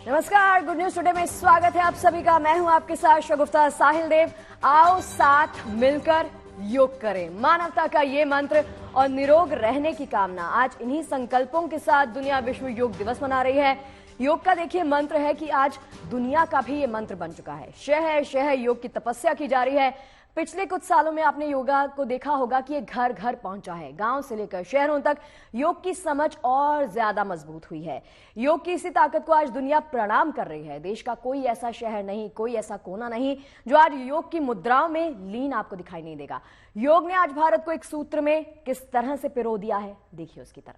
नमस्कार, good news today में स्वागत है आप सभी का। मैं हूं आपके साथ शगुफ्ता साहिल देव। आओ साथ मिलकर योग करें, मानवता का ये मंत्र और निरोग रहने की कामना। आज इन्हीं संकल्पों के साथ दुनिया विश्व योग दिवस मना रही है। योग का देखिए मंत्र है कि आज दुनिया का भी ये मंत्र बन चुका है। शह शह योग की तपस्या की जा रही है। पिछले कुछ सालों में आपने योगा को देखा होगा कि ये घर घर पहुंचा है। गांव से लेकर शहरों तक योग की समझ और ज्यादा मजबूत हुई है। योग की इसी ताकत को आज दुनिया प्रणाम कर रही है। देश का कोई ऐसा शहर नहीं, कोई ऐसा कोना नहीं जो आज योग की मुद्राओं में लीन आपको दिखाई नहीं देगा। योग ने आज भारत को एक सूत्र में किस तरह से पिरो दिया है, देखिए उसकी तरफ।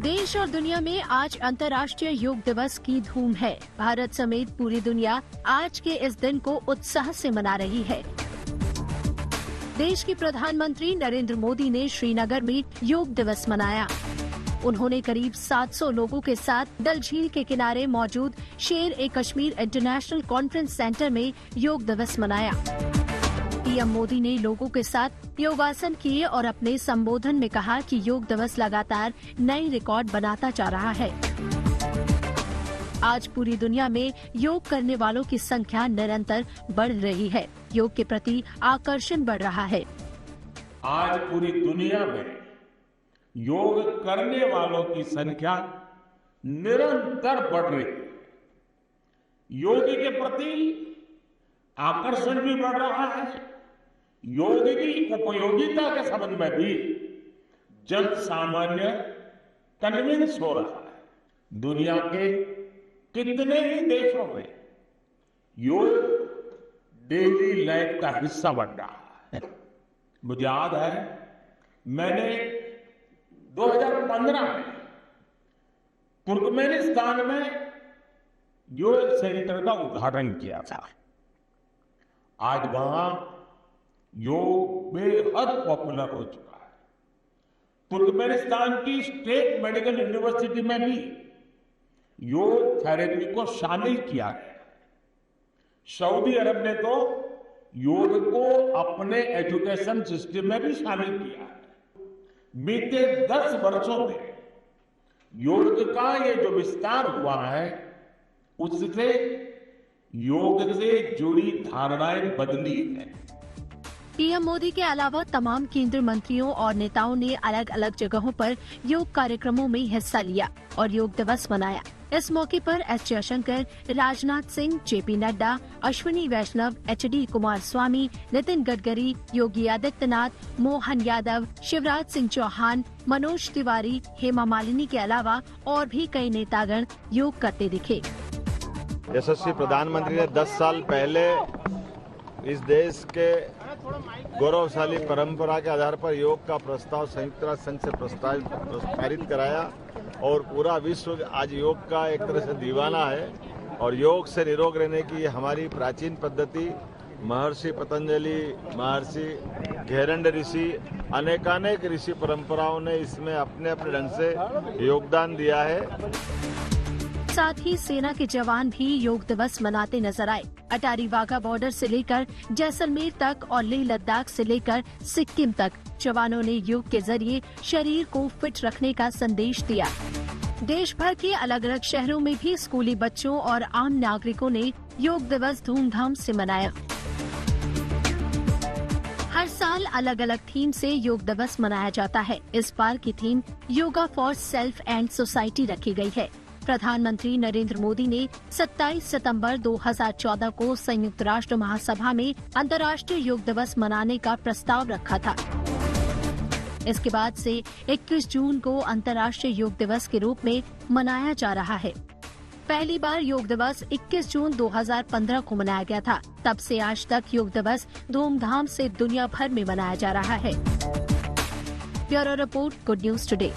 देश और दुनिया में आज अंतर्राष्ट्रीय योग दिवस की धूम है। भारत समेत पूरी दुनिया आज के इस दिन को उत्साह से मना रही है। देश के प्रधानमंत्री नरेंद्र मोदी ने श्रीनगर में योग दिवस मनाया। उन्होंने करीब 700 लोगों के साथ डल झील के किनारे मौजूद शेर-ए-कश्मीर इंटरनेशनल कॉन्फ्रेंस सेंटर में योग दिवस मनाया। पीएम मोदी ने लोगों के साथ योगासन किए और अपने संबोधन में कहा कि योग दिवस लगातार नए रिकॉर्ड बनाता जा रहा है। आज पूरी दुनिया में योग करने वालों की संख्या निरंतर बढ़ रही है। योग के प्रति आकर्षण बढ़ रहा है। आज पूरी दुनिया में योग करने वालों की संख्या निरंतर बढ़ रही है। योग के प्रति आकर्षण भी बढ़ रहा है। योग की उपयोगिता के संबंध में भी जन सामान्य कन्विंस हो रहा है। दुनिया के कितने ही देशों में योग डेली लाइफ का हिस्सा बन रहा है। मुझे याद है मैंने 2015 में तुर्कमेनिस्तान में योग सेंटर का उद्घाटन किया था। आज वहां योग बेहद पॉपुलर हो चुका है। तुर्कमेनिस्तान की स्टेट मेडिकल यूनिवर्सिटी में भी योग थेरेपी को शामिल किया गया। सऊदी अरब ने तो योग को अपने एजुकेशन सिस्टम में भी शामिल किया है। बीते 10 वर्षों में योग का ये जो विस्तार हुआ है, उससे योग से जुड़ी धारणाएं बदली है। पीएम मोदी के अलावा तमाम केंद्रीय मंत्रियों और नेताओं ने अलग अलग जगहों पर योग कार्यक्रमों में हिस्सा लिया और योग दिवस मनाया। इस मौके पर एस जयशंकर, राजनाथ सिंह, जेपी नड्डा, अश्विनी वैष्णव, एचडी कुमारस्वामी, नितिन गडकरी, योगी आदित्यनाथ, मोहन यादव, शिवराज सिंह चौहान, मनोज तिवारी, हेमा मालिनी के अलावा और भी कई नेतागण योग करते दिखे। यशस्वी प्रधानमंत्री ने 10 साल पहले इस देश के गौरवशाली परंपरा के आधार पर योग का प्रस्ताव संयुक्त राष्ट्र संघ से पारित कराया और पूरा विश्व आज योग का एक तरह से दीवाना है। और योग से निरोग रहने की हमारी प्राचीन पद्धति महर्षि पतंजलि, महर्षि घेरंड ऋषि, अनेकानेक ऋषि परंपराओं ने इसमें अपने अपने ढंग से योगदान दिया है। साथ ही सेना के जवान भी योग दिवस मनाते नजर आए। अटारी वाघा बॉर्डर से लेकर जैसलमेर तक और लेह लद्दाख से लेकर सिक्किम तक जवानों ने योग के जरिए शरीर को फिट रखने का संदेश दिया। देश भर के अलग अलग शहरों में भी स्कूली बच्चों और आम नागरिकों ने योग दिवस धूमधाम से मनाया। हर साल अलग अलग थीम से योग दिवस मनाया जाता है। इस बार की theme yoga for self and society रखी गई है। प्रधानमंत्री नरेंद्र मोदी ने 27 सितंबर 2014 को संयुक्त राष्ट्र महासभा में अंतर्राष्ट्रीय योग दिवस मनाने का प्रस्ताव रखा था। इसके बाद से 21 जून को अंतर्राष्ट्रीय योग दिवस के रूप में मनाया जा रहा है। पहली बार योग दिवस 21 जून 2015 को मनाया गया था। तब से आज तक योग दिवस धूमधाम से दुनिया भर में मनाया जा रहा है। Bureau report, good news today.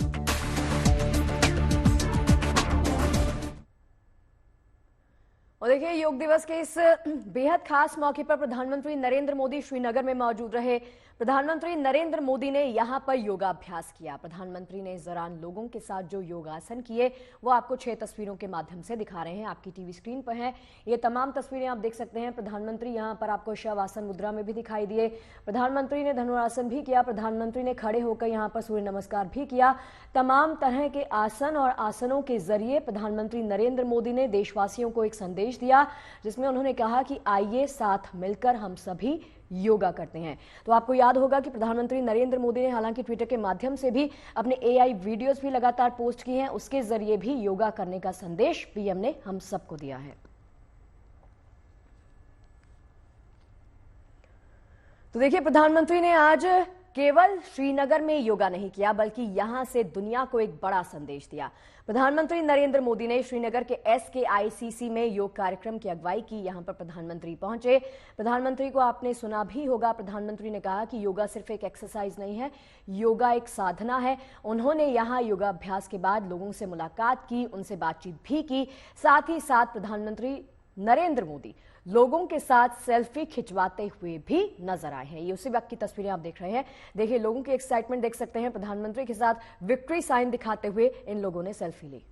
और देखिए, योग दिवस के इस बेहद खास मौके पर प्रधानमंत्री नरेंद्र मोदी श्रीनगर में मौजूद रहे। प्रधानमंत्री नरेंद्र मोदी ने यहां पर योगाभ्यास किया। प्रधानमंत्री ने इस दौरान लोगों के साथ जो योगासन किए वो आपको 6 तस्वीरों के माध्यम से दिखा रहे हैं। आपकी टीवी स्क्रीन पर है ये तमाम तस्वीरें, आप देख सकते हैं। प्रधानमंत्री यहां पर आपको शवासन मुद्रा में भी दिखाई दिए। प्रधानमंत्री ने धनुरासन भी किया। प्रधानमंत्री ने खड़े होकर यहां पर सूर्य नमस्कार भी किया। तमाम तरह के आसन और आसनों के जरिए प्रधानमंत्री नरेंद्र मोदी ने देशवासियों को एक संदेश दिया, जिसमें उन्होंने कहा कि आइए साथ मिलकर हम सभी योगा करते हैं। तो आपको याद होगा कि प्रधानमंत्री नरेंद्र मोदी ने हालांकि ट्विटर के माध्यम से भी अपने एआई वीडियोस भी लगातार पोस्ट किए हैं, उसके जरिए भी योगा करने का संदेश पीएम ने हम सबको दिया है। तो देखिए, प्रधानमंत्री ने आज केवल श्रीनगर में योगा नहीं किया बल्कि यहां से दुनिया को एक बड़ा संदेश दिया। प्रधानमंत्री नरेंद्र मोदी ने श्रीनगर के SKICC में योग कार्यक्रम की अगुवाई की। यहां पर प्रधानमंत्री पहुंचे। प्रधानमंत्री को आपने सुना भी होगा, प्रधानमंत्री ने कहा कि योगा सिर्फ एक एक्सरसाइज नहीं है, योगा एक साधना है। उन्होंने यहां योगाभ्यास के बाद लोगों से मुलाकात की, उनसे बातचीत भी की। साथ ही साथ प्रधानमंत्री नरेंद्र मोदी लोगों के साथ सेल्फी खिंचवाते हुए भी नजर आए हैं। ये उसी वक्त की तस्वीरें आप देख रहे हैं। देखिए, लोगों की एक्साइटमेंट देख सकते हैं। प्रधानमंत्री के साथ विक्ट्री साइन दिखाते हुए इन लोगों ने सेल्फी ली।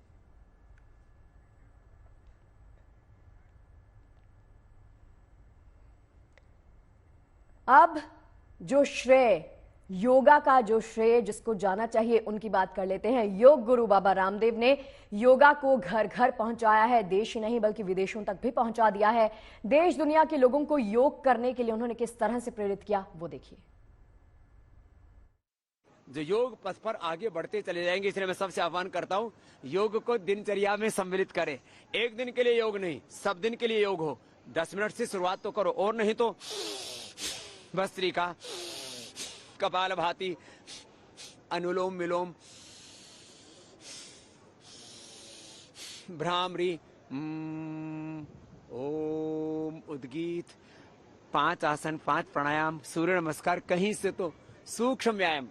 अब जो श्रेय योगा का जो श्रेय जिसको जाना चाहिए उनकी बात कर लेते हैं। योग गुरु बाबा रामदेव ने योगा को घर घर पहुंचाया है। देश ही नहीं बल्कि विदेशों तक भी पहुंचा दिया है। देश दुनिया के लोगों को योग करने के लिए उन्होंने किस तरह से प्रेरित किया वो देखिए। जो योग पथ पर आगे बढ़ते चले जाएंगे, इसलिए मैं सबसे आह्वान करता हूं योग को दिनचर्या में सम्मिलित करें। एक दिन के लिए योग नहीं, सब दिन के लिए योग हो। 10 मिनट से शुरुआत तो करो, और नहीं तो भस्त्रिका, कपालभाति, अनुलोम विलोम, भ्रामरी, ओम, उद्गीत, 5 आसन, 5 प्राणायाम, सूर्य नमस्कार, कहीं से तो सूक्ष्म व्यायाम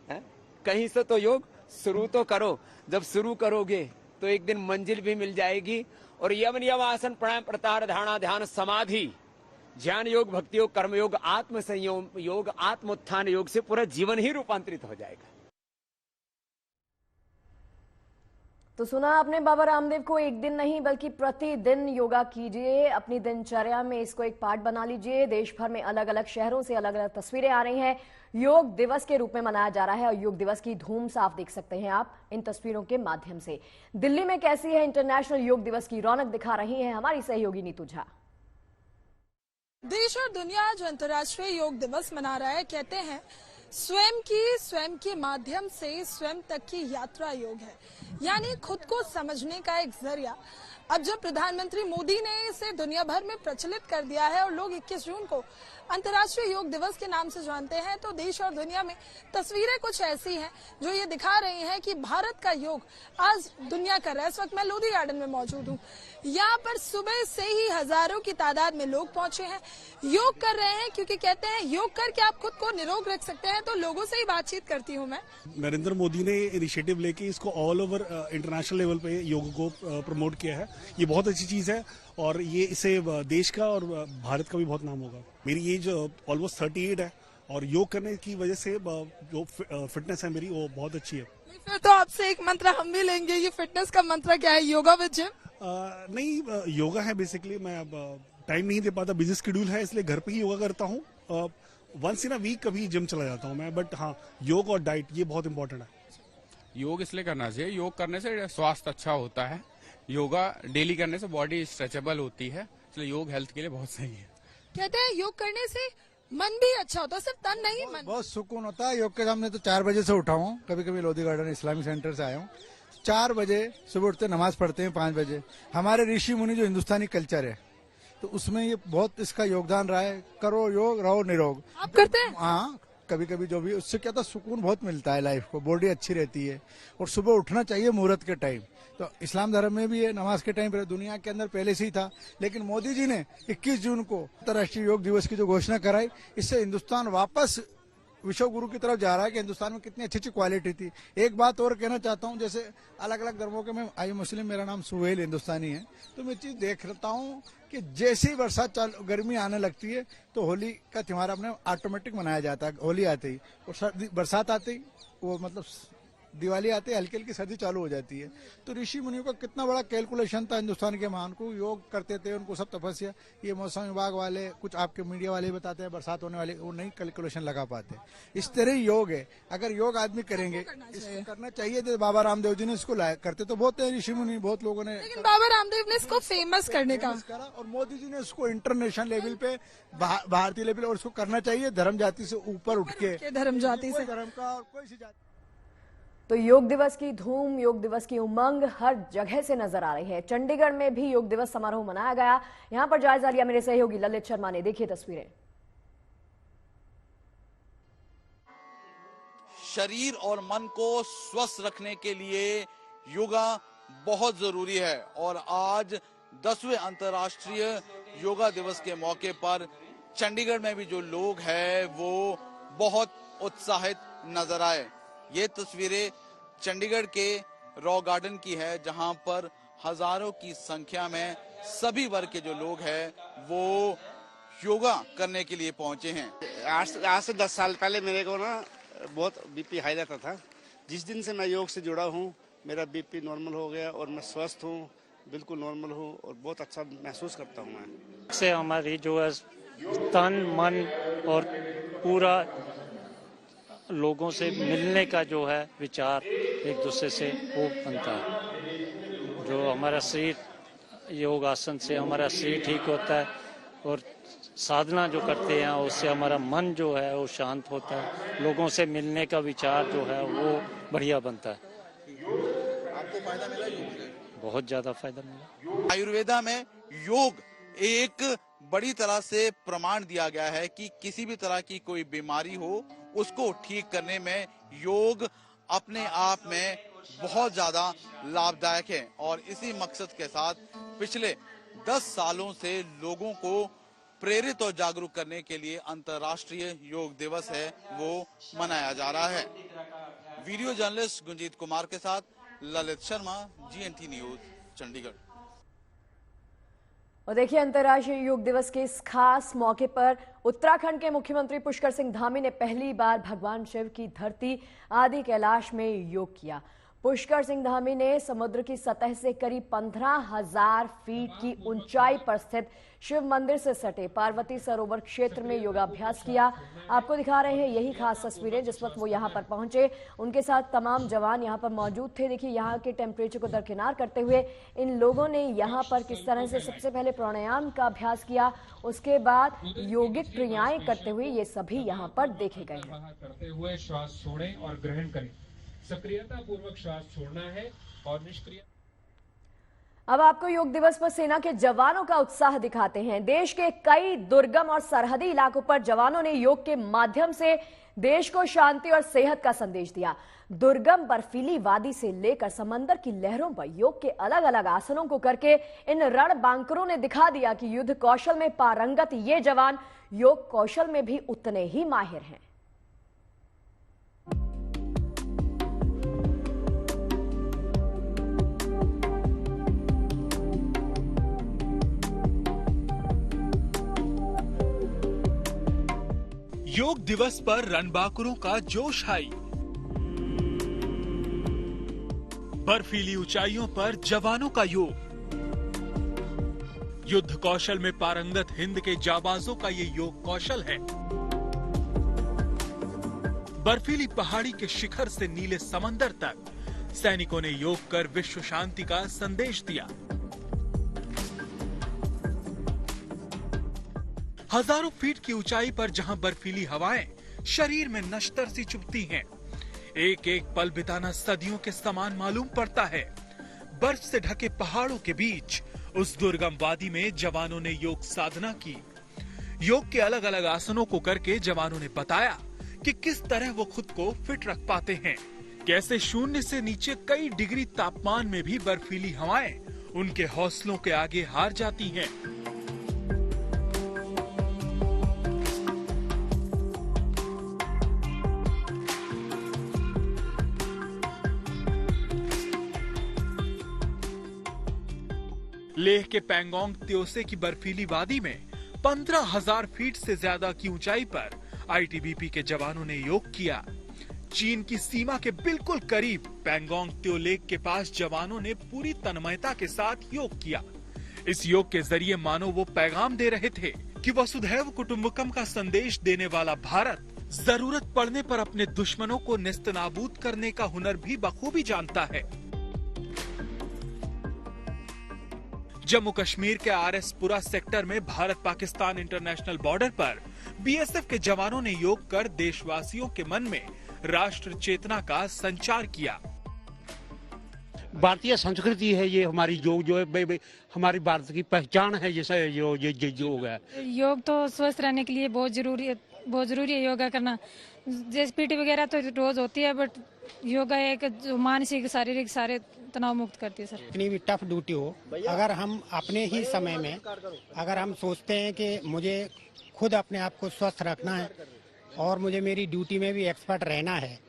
है, कहीं से तो योग शुरू तो करो। जब शुरू करोगे तो एक दिन मंजिल भी मिल जाएगी। और यम नियम आसन प्राणायाम प्रत्याहार धारणा ध्यान समाधि, ज्ञान योग, भक्ति योग, कर्म योग, आत्म संयम योग, आत्मोत्थान योग से पूरा जीवन ही रूपांतरित हो जाएगा। तो सुना आपने बाबा रामदेव को, एक दिन नहीं बल्कि प्रतिदिन योगा कीजिए। अपनी दिनचर्या में इसको एक पार्ट बना लीजिए। देश भर में अलग अलग शहरों से अलग अलग तस्वीरें आ रही हैं। योग दिवस के रूप में मनाया जा रहा है और योग दिवस की धूम साफ देख सकते हैं आप इन तस्वीरों के माध्यम से। दिल्ली में कैसी है इंटरनेशनल योग दिवस की रौनक दिखा रही है हमारी सहयोगी नीतू झा। देश और दुनिया आज अंतर्राष्ट्रीय योग दिवस मना रहा है। कहते हैं स्वयं के माध्यम से स्वयं तक की यात्रा योग है, यानी खुद को समझने का एक जरिया। अब जब प्रधानमंत्री मोदी ने इसे दुनिया भर में प्रचलित कर दिया है और लोग 21 जून को अंतर्राष्ट्रीय योग दिवस के नाम से जानते हैं, तो देश और दुनिया में तस्वीरें कुछ ऐसी हैं जो ये दिखा रही हैं कि भारत का योग आज दुनिया कर रहा है। इस वक्त मैं लोधी गार्डन में मौजूद हूँ। यहाँ पर सुबह से ही हजारों की तादाद में लोग पहुंचे हैं, योग कर रहे हैं, क्योंकि कहते हैं योग करके आप खुद को निरोग रख सकते हैं। तो लोगों से ही बातचीत करती हूँ मैं। नरेंद्र मोदी ने इनिशिएटिव लेके इसको ऑल ओवर इंटरनेशनल लेवल पे योग को प्रमोट किया है। ये बहुत अच्छी चीज है और ये इससे देश का और भारत का भी बहुत नाम होगा। मेरी एज ऑलमोस्ट 38 है और योग करने की वजह से जो फिटनेस है मेरी वो बहुत अच्छी है। फिर तो आपसे एक मंत्र हम भी लेंगे। ये फिटनेस का मंत्र क्या है? Yoga with gym? नहीं, योगा है बेसिकली। मैं टाइम नहीं दे पाता, बिजी शेड्यूल है, इसलिए घर पे ही योगा करता हूँ। वंस इन अ वीक कभी जिम चला जाता हूँ मैं। बट हाँ, योग और डाइट ये बहुत इंपॉर्टेंट है। योग इसलिए करना चाहिए, योग करने से स्वास्थ्य अच्छा होता है। योगा डेली करने से बॉडी स्ट्रेचेबल होती है, इसलिए योग हेल्थ के लिए बहुत सही है। कहते हैं योग करने से मन भी अच्छा होता है, सिर्फ तन नहीं मन। बहुत सुकून होता है योग के सामने। तो 4 बजे से उठा हूँ, कभी कभी लोधी गार्डन इस्लामिक सेंटर से आया हूँ। 4 बजे सुबह उठते, नमाज पढ़ते हैं 5 बजे। हमारे ऋषि मुनि जो हिंदुस्तानी कल्चर है तो उसमें ये बहुत इसका योगदान रहा है। करो योग, रहो निरोग। आप करते हैं? हाँ, कभी कभी जो भी, उससे क्या था, सुकून बहुत मिलता है लाइफ को, बॉडी अच्छी रहती है। और सुबह उठना चाहिए मुहूर्त के टाइम। तो इस्लाम धर्म में भी ये नमाज के टाइम पर दुनिया के अंदर पहले से ही था, लेकिन मोदी जी ने 21 जून को अंतर्राष्ट्रीय योग दिवस की जो घोषणा कराई, इससे हिंदुस्तान वापस विश्व गुरु की तरफ जा रहा है कि हिंदुस्तान में कितनी अच्छी अच्छी क्वालिटी थी। एक बात और कहना चाहता हूँ, जैसे अलग अलग धर्मों के मैं आई मुस्लिम, मेरा नाम सुहेल हिंदुस्तानी है, तो मैं चीज देखता हूँ कि जैसे ही बरसात गर्मी आने लगती है तो होली का त्योहार अपने ऑटोमेटिक मनाया जाता है। होली आते ही और सर्दी, बरसात आते ही वो मतलब दिवाली आते ही हल्की हल्की सर्दी चालू हो जाती है। तो ऋषि मुनियों का कितना बड़ा कैलकुलेशन था हिंदुस्तान के महान को, योग करते थे, उनको सब तपस्या। ये मौसम विभाग वाले, कुछ आपके मीडिया वाले बताते हैं बरसात होने वाले, वो नहीं कैलकुलेशन लगा पाते। इस तरह ही योग है, अगर योग आदमी करेंगे, इसको करना चाहिए। जैसे बाबा रामदेव जी ने इसको लाया, करते तो बहुत है ऋषि मुनि, बहुत लोगों ने, लेकिन बाबा रामदेव ने इसको फेमस करने का करा, और मोदी जी ने इसको इंटरनेशनल लेवल पे, भारतीय लेवल, और इसको करना चाहिए धर्म जाति से ऊपर उठ के, धर्म जाति से, धर्म का कोई सी जाति। तो योग दिवस की धूम, योग दिवस की उमंग हर जगह से नजर आ रही है। चंडीगढ़ में भी योग दिवस समारोह मनाया गया। यहां पर जायजा लिया मेरे सहयोगी ललित शर्मा ने। देखिए तस्वीरें। शरीर और मन को स्वस्थ रखने के लिए योगा बहुत जरूरी है और आज 10वें अंतर्राष्ट्रीय योगा दिवस के मौके पर चंडीगढ़ में भी जो लोग हैं वो बहुत उत्साहित नजर आए। ये तस्वीरें चंडीगढ़ के रॉ गार्डन की है, जहां पर हजारों की संख्या में सभी वर्ग के जो लोग हैं वो योगा करने के लिए पहुंचे हैं। आज से 10 साल पहले मेरे को ना बहुत बीपी हाई रहता था। जिस दिन से मैं योग से जुड़ा हूँ मेरा बीपी नॉर्मल हो गया और मैं स्वस्थ हूँ, बिल्कुल नॉर्मल हूँ और बहुत अच्छा महसूस करता हूँ मैं। से हमारी जो है तन मन और पूरा लोगों से मिलने का जो है विचार एक दूसरे से वो बनता है। जो हमारा शरीर योग आसन से हमारा शरीर ठीक होता है और साधना जो करते हैं उससे हमारा मन जो है वो शांत होता है। लोगों से मिलने का विचार जो है वो बढ़िया बनता है। आपको फायदा मिला योग से? बहुत ज्यादा फायदा मिला। आयुर्वेदा में योग एक बड़ी तरह से प्रमाण दिया गया है कि किसी भी तरह की कोई बीमारी हो उसको ठीक करने में योग अपने आप में बहुत ज्यादा लाभदायक है और इसी मकसद के साथ पिछले 10 सालों से लोगों को प्रेरित और जागरूक करने के लिए अंतर्राष्ट्रीय योग दिवस है वो मनाया जा रहा है। वीडियो जर्नलिस्ट गुंजीत कुमार के साथ ललित शर्मा, GNT न्यूज, चंडीगढ़। और देखिए, अंतर्राष्ट्रीय योग दिवस के इस खास मौके पर उत्तराखंड के मुख्यमंत्री पुष्कर सिंह धामी ने पहली बार भगवान शिव की धरती आदि कैलाश में योग किया। पुष्कर सिंह धामी ने समुद्र की सतह से करीब 15,000 फीट की ऊंचाई पर स्थित शिव मंदिर से सटे पार्वती सरोवर क्षेत्र में योगाभ्यास किया। आपको दिखा रहे हैं यही खास तस्वीरें जिस वक्त वो यहाँ पर पहुंचे। उनके साथ तमाम जवान यहाँ पर मौजूद थे। देखिए, यहाँ के टेम्परेचर को दरकिनार करते हुए इन लोगों ने यहाँ पर किस तरह से सबसे पहले प्राणायाम का अभ्यास किया, उसके बाद यौगिक क्रियाएं करते हुए ये सभी यहाँ पर देखे गए हैं। करते हुए श्वास छोड़ें और ग्रहण करें। सक्रियता पूर्वक श्वास छोड़ना है और निष्क्रिय। अब आपको योग दिवस पर सेना के जवानों का उत्साह दिखाते हैं। देश के कई दुर्गम और सरहदी इलाकों पर जवानों ने योग के माध्यम से देश को शांति और सेहत का संदेश दिया। दुर्गम बर्फीली वादी से लेकर समंदर की लहरों पर योग के अलग अलग आसनों को करके इन रणबांकरों ने दिखा दिया कि युद्ध कौशल में पारंगत ये जवान योग कौशल में भी उतने ही माहिर हैं। योग दिवस पर रणबांकुरों का जोश हाई। बर्फीली ऊंचाइयों पर जवानों का योग। युद्ध कौशल में पारंगत हिंद के जाबाजों का ये योग कौशल है। बर्फीली पहाड़ी के शिखर से नीले समंदर तक सैनिकों ने योग कर विश्व शांति का संदेश दिया। हजारों फीट की ऊंचाई पर जहां बर्फीली हवाएं शरीर में नश्तर सी चुभती हैं, एक एक पल बिताना सदियों के समान मालूम पड़ता है। बर्फ से ढके पहाड़ों के बीच उस दुर्गम वादी में जवानों ने योग साधना की। योग के अलग अलग आसनों को करके जवानों ने बताया कि किस तरह वो खुद को फिट रख पाते हैं, कैसे शून्य से नीचे कई डिग्री तापमान में भी बर्फीली हवाएं उनके हौसलों के आगे हार जाती हैं। लेह के पैंगोंग त्योसे की बर्फीली वादी में 15,000 फीट से ज्यादा की ऊंचाई पर आईटीबीपी के जवानों ने योग किया। चीन की सीमा के बिल्कुल करीब पैंगोंग त्यो लेक के पास जवानों ने पूरी तन्मयता के साथ योग किया। इस योग के जरिए मानो वो पैगाम दे रहे थे कि वसुधैव कुटुंबकम का संदेश देने वाला भारत जरूरत पड़ने पर अपने दुश्मनों को नेस्तनाबूद करने का हुनर भी बखूबी जानता है। जम्मू कश्मीर के आरएसपुरा सेक्टर में भारत पाकिस्तान इंटरनेशनल बॉर्डर पर बीएसएफ के जवानों ने योग कर देशवासियों के मन में राष्ट्र चेतना का संचार किया। भारतीय संस्कृति है ये, हमारी योग जो है हमारी भारत की पहचान है। जैसा ये योग है, योग तो स्वस्थ रहने के लिए बहुत जरूरी है योगा करना। जैसे पीटी वगैरह तो रोज होती है, बट योगा एक जो मानसिक शारीरिक सारे तनाव मुक्त करती है। सर कितनी भी टफ ड्यूटी हो, अगर हम अपने ही समय में अगर हम सोचते हैं कि मुझे खुद अपने आप को स्वस्थ रखना है और मुझे मेरी ड्यूटी में भी एक्सपर्ट रहना है,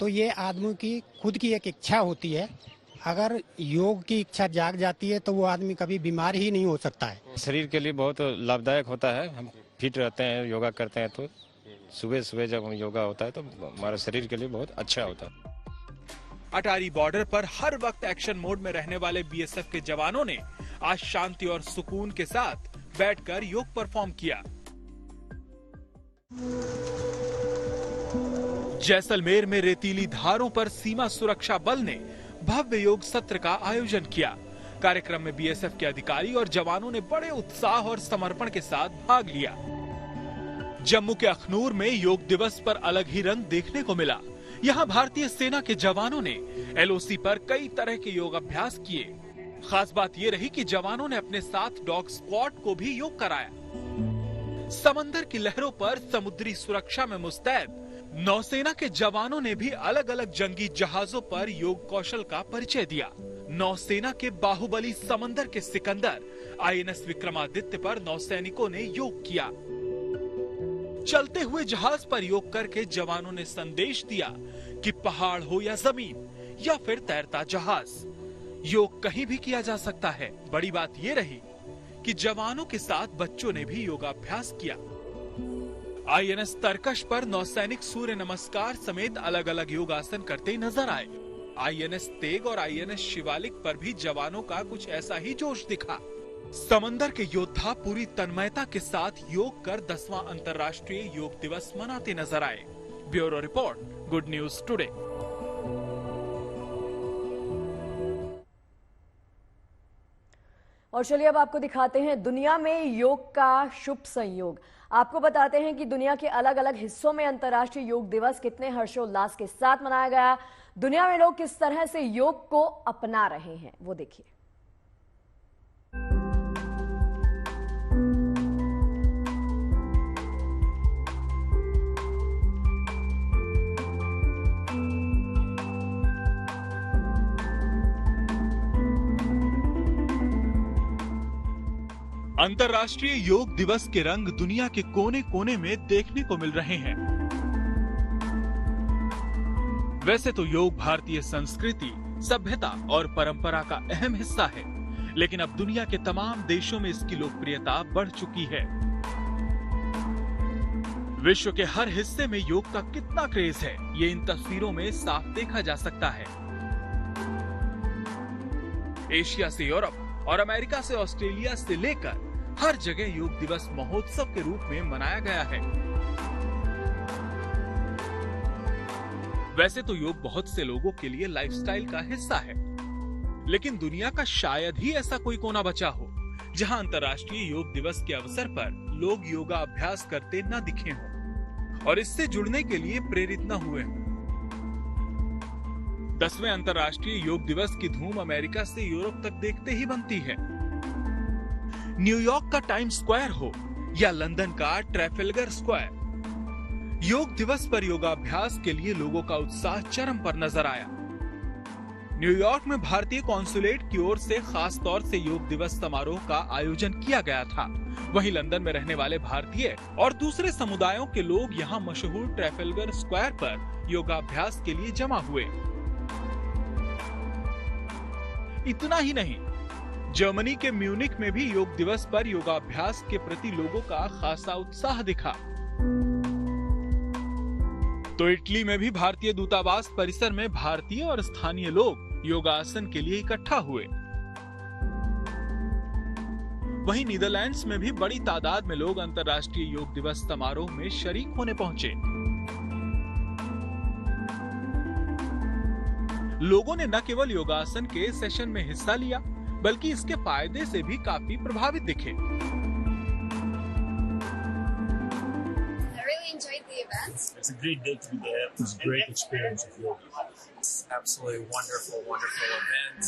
तो ये आदमी की खुद की एक इच्छा होती है। अगर योग की इच्छा जाग जाती है तो वो आदमी कभी बीमार ही नहीं हो सकता है। शरीर के लिए बहुत लाभदायक होता है। हम फिट रहते हैं, योगा करते हैं तो सुबह सुबह जब योगा होता है तो हमारे शरीर के लिए बहुत अच्छा होता है। अटारी बॉर्डर पर हर वक्त एक्शन मोड में रहने वाले बीएसएफ के जवानों ने आज शांति और सुकून के साथ बैठकर योग परफॉर्म किया। जैसलमेर में रेतीली धारों पर सीमा सुरक्षा बल ने भव्य योग सत्र का आयोजन किया। कार्यक्रम में बीएसएफ के अधिकारी और जवानों ने बड़े उत्साह और समर्पण के साथ भाग लिया। जम्मू के अखनूर में योग दिवस पर अलग ही रंग देखने को मिला। यहाँ भारतीय सेना के जवानों ने एलओसी पर कई तरह के योग अभ्यास किए। खास बात ये रही कि जवानों ने अपने साथ डॉग स्क्वाड को भी योग कराया। समंदर की लहरों पर समुद्री सुरक्षा में मुस्तैद नौसेना के जवानों ने भी अलग अलग जंगी जहाजों पर योग कौशल का परिचय दिया। नौसेना के बाहुबली समंदर के सिकंदर आईएनएस विक्रमादित्य पर नौसैनिकों ने योग किया। चलते हुए जहाज पर योग करके जवानों ने संदेश दिया कि पहाड़ हो या जमीन या फिर तैरता जहाज, योग कहीं भी किया जा सकता है। बड़ी बात ये रही कि जवानों के साथ बच्चों ने भी योगाभ्यास किया। आईएनएस तरकश पर नौसैनिक सूर्य नमस्कार समेत अलग अलग योगासन करते नजर आए। आईएनएस तेग और आईएनएस शिवालिक पर भी जवानों का कुछ ऐसा ही जोश दिखा। समंदर के योद्धा पूरी तन्मयता के साथ योग कर 10वां अंतर्राष्ट्रीय योग दिवस मनाते नजर आए। Bureau report, good news today. और चलिए अब आपको दिखाते हैं दुनिया में योग का शुभ संयोग। आपको बताते हैं कि दुनिया के अलग अलग हिस्सों में अंतर्राष्ट्रीय योग दिवस कितने हर्षोल्लास के साथ मनाया गया। दुनिया में लोग किस तरह से योग को अपना रहे हैं वो देखिए। अंतर्राष्ट्रीय योग दिवस के रंग दुनिया के कोने कोने में देखने को मिल रहे हैं। वैसे तो योग भारतीय संस्कृति, सभ्यता और परंपरा का अहम हिस्सा है, लेकिन अब दुनिया के तमाम देशों में इसकी लोकप्रियता बढ़ चुकी है। विश्व के हर हिस्से में योग का कितना क्रेज है, ये इन तस्वीरों में साफ देखा जा सकता है। एशिया से यूरोप और अमेरिका से ऑस्ट्रेलिया से लेकर हर जगह योग दिवस महोत्सव के रूप में मनाया गया है। वैसे तो योग बहुत से लोगों के लिए लाइफस्टाइल का हिस्सा है, लेकिन दुनिया का शायद ही ऐसा कोई कोना बचा हो जहां अंतर्राष्ट्रीय योग दिवस के अवसर पर लोग योगा अभ्यास करते न दिखे हों और इससे जुड़ने के लिए प्रेरित न हुए हों। 10वें अंतर्राष्ट्रीय योग दिवस की धूम अमेरिका से यूरोप तक देखते ही बनती है। न्यूयॉर्क का टाइम स्क्वायर हो या लंदन का ट्रैफलगर स्क्वायर, योग दिवस पर योगाभ्यास के लिए लोगों का उत्साह चरम पर नजर आया। न्यूयॉर्क में भारतीय कॉन्सुलेट की ओर से खास तौर से योग दिवस समारोह का आयोजन किया गया था। वहीं लंदन में रहने वाले भारतीय और दूसरे समुदायों के लोग यहां मशहूर ट्रैफलगर स्क्वायर पर योगाभ्यास के लिए जमा हुए। इतना ही नहीं, जर्मनी के म्यूनिक में भी योग दिवस पर योगाभ्यास के प्रति लोगों का खासा उत्साह दिखा। तो इटली में भी भारतीय दूतावास परिसर में भारतीय और स्थानीय लोग योगासन के लिए इकट्ठा हुए। वहीं नीदरलैंड्स में भी बड़ी तादाद में लोग अंतर्राष्ट्रीय योग दिवस समारोह में शरीक होने पहुंचे। लोगों ने न केवल योगासन के सेशन में हिस्सा लिया, बल्कि इसके फायदे से भी काफी प्रभावित दिखे। Enjoyed the event. It's a great day to be there. It was a great experience of yoga. It's absolutely wonderful event.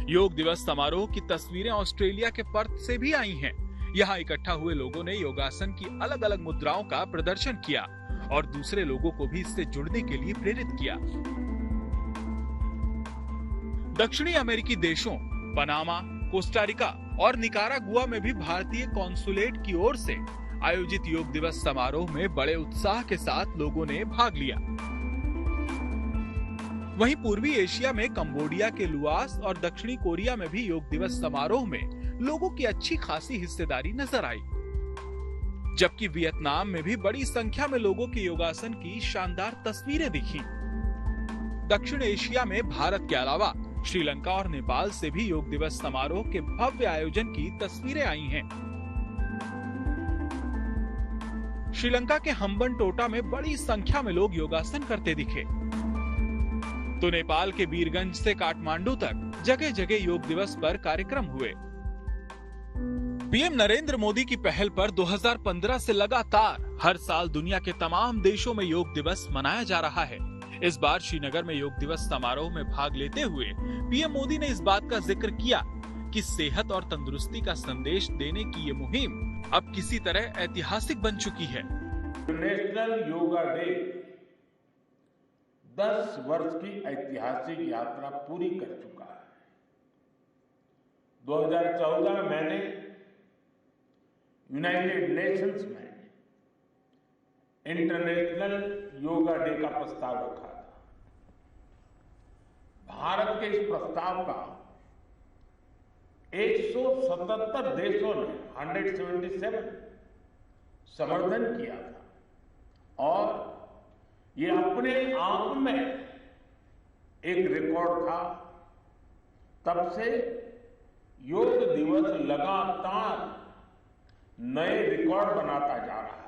योग दिवस समारोह की तस्वीरें ऑस्ट्रेलिया के पर्थ से भी आई हैं। यहाँ इकट्ठा हुए लोगों ने योगासन की अलग अलग मुद्राओं का प्रदर्शन किया और दूसरे लोगों को भी इससे जुड़ने के लिए प्रेरित किया। दक्षिणी अमेरिकी देशों पनामा, कोस्टारिका और निकारागुआ में भी भारतीय कॉन्सुलेट की ओर से आयोजित योग दिवस समारोह में बड़े उत्साह के साथ लोगों ने भाग लिया। वहीं पूर्वी एशिया में कंबोडिया के लुआस और दक्षिणी कोरिया में भी योग दिवस समारोह में लोगों की अच्छी खासी हिस्सेदारी नजर आई, जबकि वियतनाम में भी बड़ी संख्या में लोगों के योगासन की शानदार तस्वीरें दिखी। दक्षिण एशिया में भारत के अलावा श्रीलंका और नेपाल से भी योग दिवस समारोह के भव्य आयोजन की तस्वीरें आई हैं। श्रीलंका के हम्बनटोटा में बड़ी संख्या में लोग योगासन करते दिखे, तो नेपाल के बीरगंज से काठमांडू तक जगह जगह योग दिवस पर कार्यक्रम हुए। पीएम नरेंद्र मोदी की पहल पर 2015 से लगातार हर साल दुनिया के तमाम देशों में योग दिवस मनाया जा रहा है। इस बार श्रीनगर में योग दिवस समारोह में भाग लेते हुए पीएम मोदी ने इस बात का जिक्र किया कि सेहत और तंदुरुस्ती का संदेश देने की ये मुहिम अब किसी तरह ऐतिहासिक बन चुकी है। नेशनल योगा डे 10 वर्ष की ऐतिहासिक यात्रा पूरी कर चुका है। 2014 में मैंने यूनाइटेड नेशंस में इंटरनेशनल योगा डे का प्रस्ताव रखा था। भारत के इस प्रस्ताव का 177 देशों ने 177 समर्थन किया था और ये अपने आप में एक रिकॉर्ड था। तब से योग दिवस लगातार नए रिकॉर्ड बनाता जा रहा है।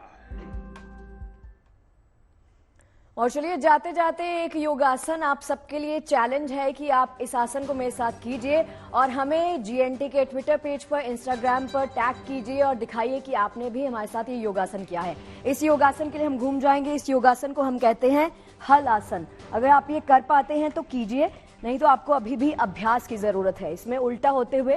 और चलिए जाते जाते एक योगासन आप सबके लिए चैलेंज है कि आप इस आसन को मेरे साथ कीजिए और हमें जीएनटी के ट्विटर पेज पर, इंस्टाग्राम पर टैग कीजिए और दिखाइए कि आपने भी हमारे साथ ये योगासन किया है। इस योगासन के लिए हम घूम जाएंगे। इस योगासन को हम कहते हैं हल आसन। अगर आप ये कर पाते हैं तो कीजिए, नहीं तो आपको अभी भी अभ्यास की जरूरत है। इसमें उल्टा होते हुए